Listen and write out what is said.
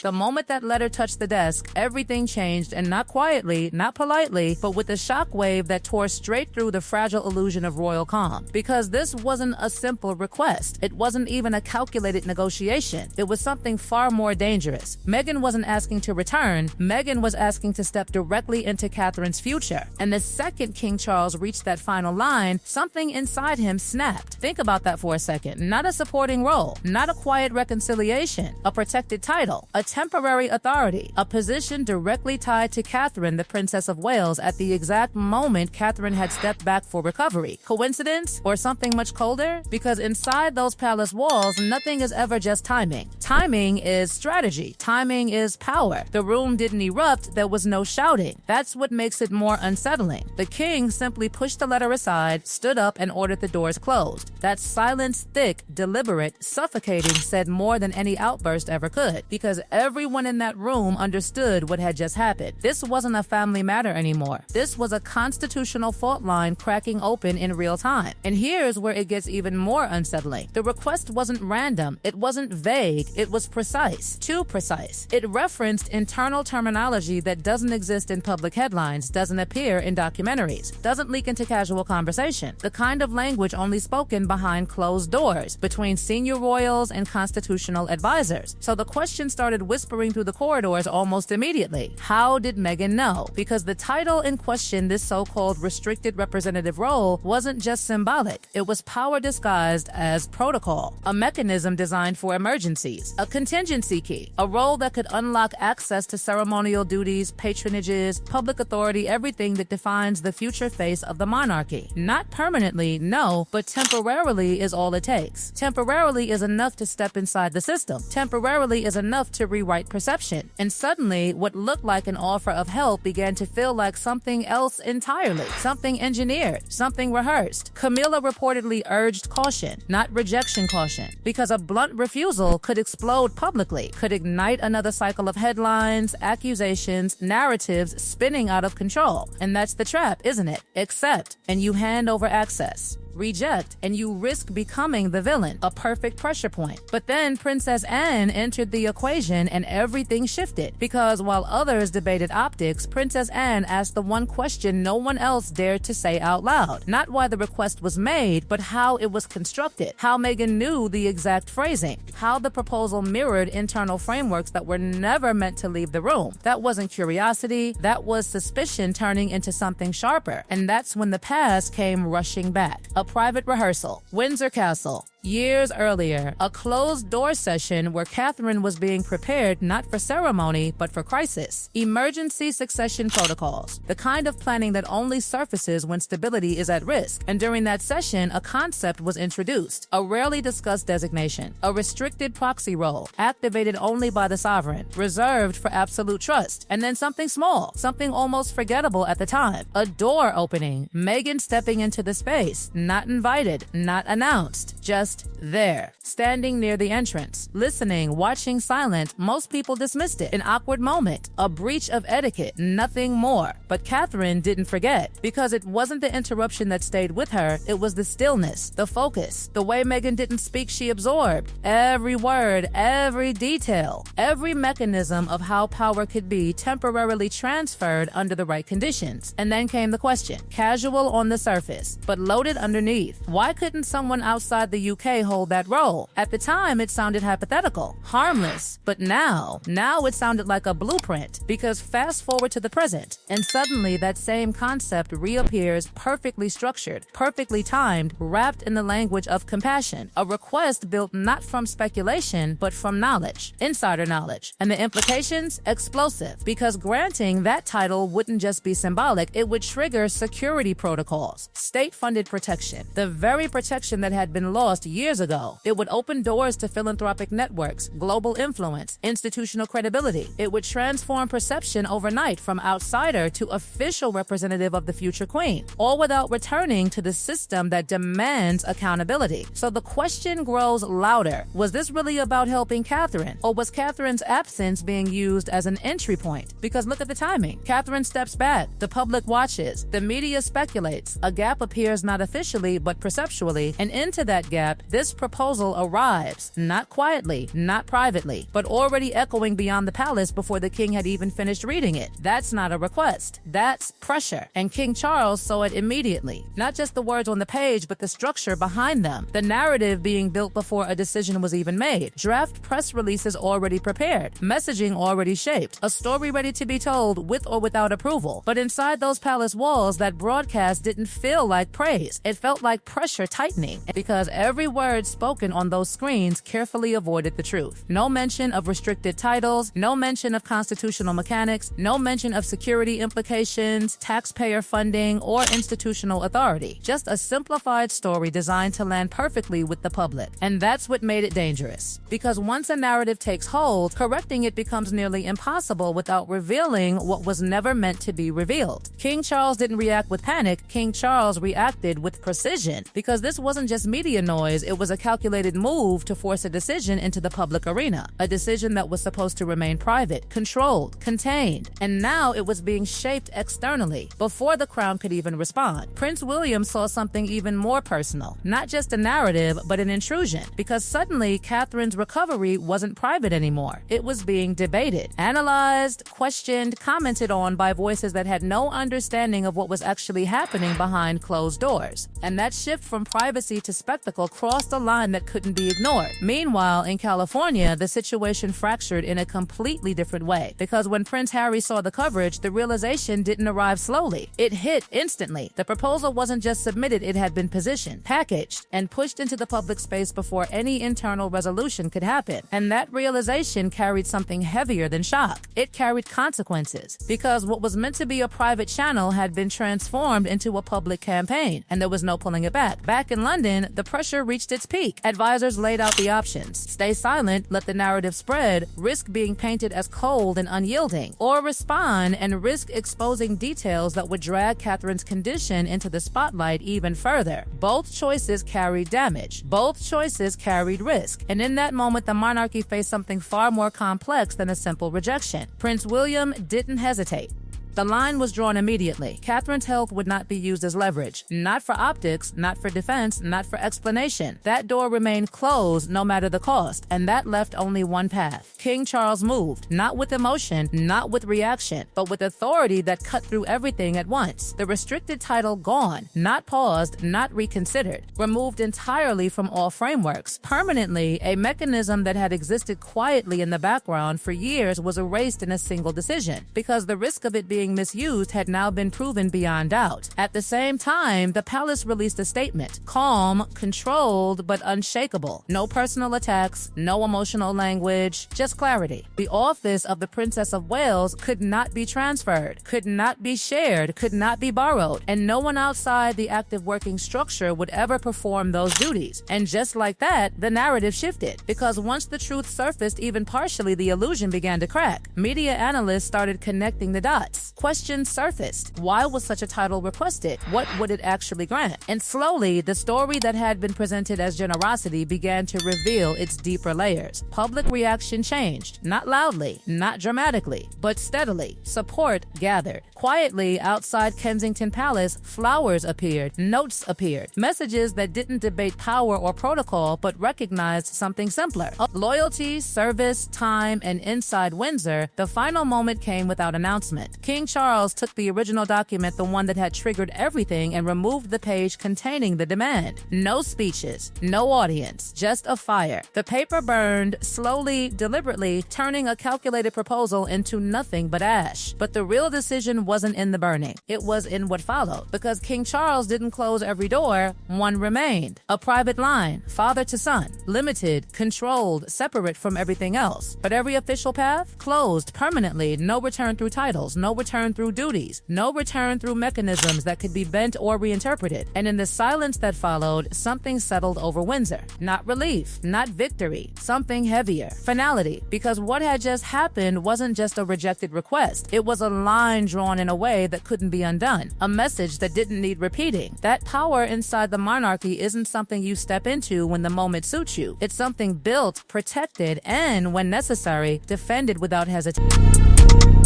The moment that letter touched the desk, everything changed, and not quietly, not politely, but with a shockwave that tore straight through the fragile illusion of royal calm. Because this wasn't a simple request. It wasn't even a calculated negotiation. It was something far more dangerous. Meghan wasn't asking to return. Meghan was asking to step directly into Catherine's future. And the second King Charles reached that final line, something inside him snapped. Think about that for a second. Not a supporting role, not a quiet reconciliation, a protected title, a temporary authority, a position directly tied to Catherine, the Princess of Wales, at the exact moment Catherine had stepped back for recovery. Coincidence? Or something much colder? Because inside those palace walls, nothing is ever just timing. Timing is strategy. Timing is power. The room didn't erupt, there was no shouting. That's what makes it more unsettling. The king simply pushed the letter aside, stood up, and ordered the doors closed. That silence, thick, deliberate, suffocating, said more than any outburst ever could, because everyone in that room understood what had just happened. This wasn't a family matter anymore. This was a constitutional fault line cracking open in real time. And here's where it gets even more unsettling. The request wasn't random. It wasn't vague. It was precise. Too precise. It referenced internal terminology that doesn't exist in public headlines, doesn't appear in documentaries, doesn't leak into casual conversation. The kind of language only spoken behind closed doors, between senior royals and constitutional advisors. So the question started whispering through the corridors almost immediately. How did Meghan know? Because the title in question, this so-called restricted representative role, wasn't just symbolic. It was power disguised as protocol, a mechanism designed for emergencies, a contingency key, a role that could unlock access to ceremonial duties, patronages, public authority, everything that defines the future face of the monarchy. Not permanently, no, but temporarily is all it takes. Temporarily is enough to step inside the system. Temporarily is enough to rewrite perception. And suddenly, what looked like an offer of help began to feel like something else entirely. Something engineered, something rehearsed. Camilla reportedly urged caution, not rejection caution, because a blunt refusal could explode publicly, could ignite another cycle of headlines, accusations, narratives spinning out of control. And that's the trap, isn't it? Accept, and you hand over access. Reject, and you risk becoming the villain, a perfect pressure point. But then Princess Anne entered the equation and everything shifted, because while others debated optics, Princess Anne asked the one question no one else dared to say out loud. Not why the request was made, but how it was constructed, how Meghan knew the exact phrasing, how the proposal mirrored internal frameworks that were never meant to leave the room. That wasn't curiosity, that was suspicion turning into something sharper. And that's when the past came rushing back. A private rehearsal, Windsor Castle. Years earlier, a closed-door session where Catherine was being prepared not for ceremony, but for crisis. Emergency succession protocols, the kind of planning that only surfaces when stability is at risk. And during that session, a concept was introduced, a rarely discussed designation, a restricted proxy role, activated only by the sovereign, reserved for absolute trust. And then something small, something almost forgettable at the time, a door opening, Meghan stepping into the space, not invited, not announced, just there, standing near the entrance, listening, watching silent. Most people dismissed it. An awkward moment, a breach of etiquette, nothing more. But Catherine didn't forget, because it wasn't the interruption that stayed with her, it was the stillness, the focus, the way Meghan didn't speak, she absorbed. Every word, every detail, every mechanism of how power could be temporarily transferred under the right conditions. And then came the question, casual on the surface, but loaded underneath. Why couldn't someone outside the UK hold that role? At the time, it sounded hypothetical, harmless, but now it sounded like a blueprint, because fast forward to the present, and suddenly that same concept reappears perfectly structured, perfectly timed, wrapped in the language of compassion, a request built not from speculation, but from knowledge, insider knowledge. And the implications? Explosive, because granting that title wouldn't just be symbolic, it would trigger security protocols, state-funded protection, the very protection that had been lost years ago. It would open doors to philanthropic networks, global influence, institutional credibility. It would transform perception overnight from outsider to official representative of the future queen, all without returning to the system that demands accountability. So the question grows louder. Was this really about helping Catherine, or was Catherine's absence being used as an entry point? Because look at the timing. Catherine steps back, the public watches, the media speculates, a gap appears not officially but perceptually, and into that gap step. This proposal arrives, not quietly, not privately, but already echoing beyond the palace before the king had even finished reading it. That's not a request. That's pressure. And King Charles saw it immediately. Not just the words on the page, but the structure behind them. The narrative being built before a decision was even made. Draft press releases already prepared. Messaging already shaped. A story ready to be told with or without approval. But inside those palace walls, that broadcast didn't feel like praise. It felt like pressure tightening, because every word spoken on those screens carefully avoided the truth. No mention of restricted titles, no mention of constitutional mechanics, no mention of security implications, taxpayer funding, or institutional authority. Just a simplified story designed to land perfectly with the public. And that's what made it dangerous. Because once a narrative takes hold, correcting it becomes nearly impossible without revealing what was never meant to be revealed. King Charles didn't react with panic. King Charles reacted with precision, because this wasn't just media noise, it was a calculated move to force a decision into the public arena. A decision that was supposed to remain private, controlled, contained. And now it was being shaped externally, before the crown could even respond. Prince William saw something even more personal. Not just a narrative, but an intrusion. Because suddenly, Catherine's recovery wasn't private anymore. It was being debated, analyzed, questioned, commented on by voices that had no understanding of what was actually happening behind closed doors. And that shift from privacy to spectacle crossed a line that couldn't be ignored. Meanwhile, in California, the situation fractured in a completely different way. Because when Prince Harry saw the coverage, the realization didn't arrive slowly. It hit instantly. The proposal wasn't just submitted, it had been positioned, packaged, and pushed into the public space before any internal resolution could happen. And that realization carried something heavier than shock. It carried consequences. Because what was meant to be a private channel had been transformed into a public campaign, and there was no pulling it back. Back in London, the pressure reached its peak. Advisors laid out the options: stay silent, let the narrative spread, risk being painted as cold and unyielding, or respond and risk exposing details that would drag Catherine's condition into the spotlight even further. Both choices carried damage. Both choices carried risk. And in that moment, the monarchy faced something far more complex than a simple rejection. Prince William didn't hesitate. The line was drawn immediately. Catherine's health would not be used as leverage. Not for optics, not for defense, not for explanation. That door remained closed no matter the cost, and that left only one path. King Charles moved, not with emotion, not with reaction, but with authority that cut through everything at once. The restricted title gone, not paused, not reconsidered. Removed entirely from all frameworks. Permanently, a mechanism that had existed quietly in the background for years was erased in a single decision, because the risk of it being misused had now been proven beyond doubt. At the same time, the palace released a statement: calm, controlled, but unshakable. No personal attacks, no emotional language, just clarity. The office of the Princess of Wales could not be transferred, could not be shared, could not be borrowed, and no one outside the active working structure would ever perform those duties. And just like that, the narrative shifted, because once the truth surfaced even partially, the illusion began to crack. Media analysts started connecting the dots. Questions surfaced. Why was such a title requested? What would it actually grant? And slowly, the story that had been presented as generosity began to reveal its deeper layers. Public reaction changed, not loudly, not dramatically, but steadily. Support gathered. Quietly, outside Kensington Palace, flowers appeared, notes appeared, messages that didn't debate power or protocol, but recognized something simpler. Loyalty, service, time, and inside Windsor, the final moment came without announcement. King Charles took the original document, the one that had triggered everything, and removed the page containing the demand. No speeches, no audience, just a fire. The paper burned, slowly, deliberately, turning a calculated proposal into nothing but ash. But the real decision wasn't in the burning. It was in what followed. Because King Charles didn't close every door, one remained. A private line, father to son, limited, controlled, separate from everything else. But every official path, closed permanently, no return through titles, no return through duties, no return through mechanisms that could be bent or reinterpreted. And in the silence that followed, something settled over Windsor. Not relief, not victory, something heavier. Finality. Because what had just happened wasn't just a rejected request. It was a line drawn in a way that couldn't be undone. A message that didn't need repeating. That power inside the monarchy isn't something you step into when the moment suits you. It's something built, protected, and, when necessary, defended without hesitation.